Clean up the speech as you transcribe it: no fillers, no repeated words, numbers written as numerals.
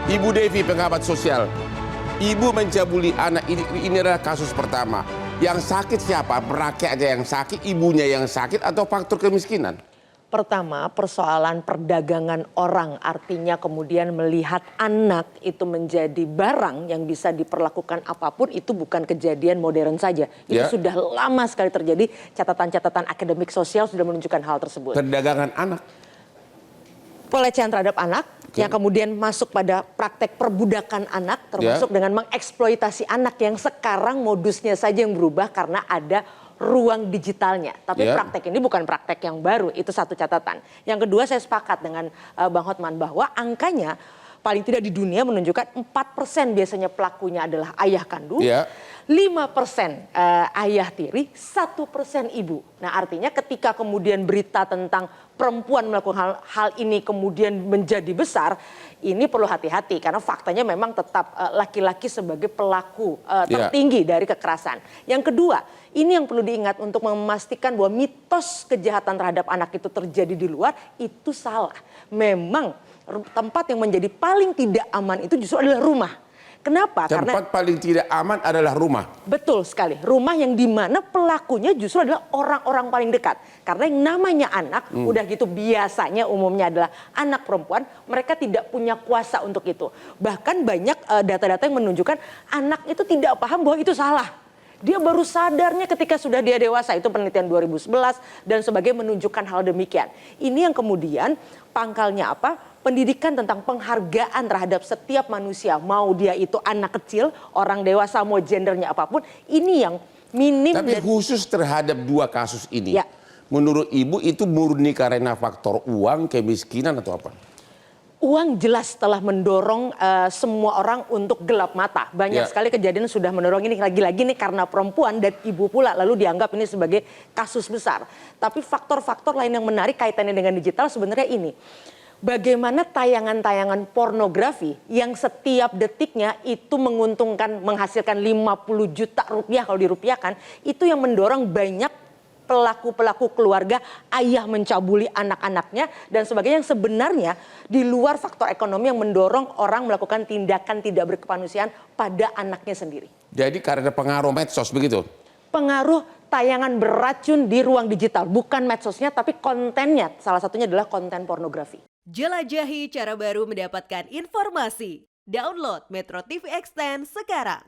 Ibu Devi, pengamat sosial, ibu mencabuli anak ini adalah kasus pertama. Yang sakit siapa? Rakyatnya yang sakit, ibunya yang sakit, atau faktor kemiskinan? Pertama, persoalan perdagangan orang, artinya kemudian melihat anak itu menjadi barang yang bisa diperlakukan apapun, itu bukan kejadian modern saja. Itu sudah lama sekali terjadi, catatan-catatan akademik sosial sudah menunjukkan hal tersebut. Perdagangan anak? Pelecehan terhadap anak, yang kemudian masuk pada praktek perbudakan anak, termasuk dengan mengeksploitasi anak yang sekarang modusnya saja yang berubah karena ada ruang digitalnya. Tapi praktek ini bukan praktek yang baru, itu satu catatan. Yang kedua, saya sepakat dengan Bang Hotman bahwa angkanya paling tidak di dunia menunjukkan 4% biasanya pelakunya adalah ayah kandung, 5% ayah tiri, 1% ibu. Nah, artinya ketika kemudian berita tentang perempuan melakukan hal ini kemudian menjadi besar, ini perlu hati-hati karena faktanya memang tetap laki-laki sebagai pelaku tertinggi dari kekerasan. Yang kedua, ini yang perlu diingat untuk memastikan bahwa mitos kejahatan terhadap anak itu terjadi di luar, itu salah. Memang tempat yang menjadi paling tidak aman itu justru adalah rumah. Kenapa? Tempat paling tidak aman adalah rumah. Betul sekali. Rumah yang dimana pelakunya justru adalah orang-orang paling dekat. Karena yang namanya anak, udah gitu biasanya umumnya adalah anak perempuan, mereka tidak punya kuasa untuk itu. Bahkan banyak data-data yang menunjukkan anak itu tidak paham bahwa itu salah. Dia baru sadarnya ketika sudah dia dewasa. Itu penelitian 2011 dan sebagainya menunjukkan hal demikian. Ini yang kemudian pangkalnya apa? Pendidikan tentang penghargaan terhadap setiap manusia. Mau dia itu anak kecil, orang dewasa, mau gendernya apapun. Ini yang minim. Tapi khusus terhadap dua kasus ini, menurut Ibu itu murni karena faktor uang, kemiskinan, atau apa? Uang jelas telah mendorong semua orang untuk gelap mata. Banyak sekali kejadian sudah mendorong ini. Lagi-lagi nih karena perempuan dan ibu pula. Lalu dianggap ini sebagai kasus besar. Tapi faktor-faktor lain yang menarik kaitannya dengan digital sebenarnya ini. Bagaimana tayangan-tayangan pornografi yang setiap detiknya itu menguntungkan, menghasilkan 50 juta rupiah kalau dirupiahkan. Itu yang mendorong banyak pelaku-pelaku keluarga, ayah mencabuli anak-anaknya dan sebagainya, yang sebenarnya di luar faktor ekonomi yang mendorong orang melakukan tindakan tidak berkemanusiaan pada anaknya sendiri. Jadi karena pengaruh medsos begitu? Pengaruh tayangan beracun di ruang digital, bukan medsosnya tapi kontennya, salah satunya adalah konten pornografi. Jelajahi cara baru mendapatkan informasi. Download Metro TV Extend sekarang.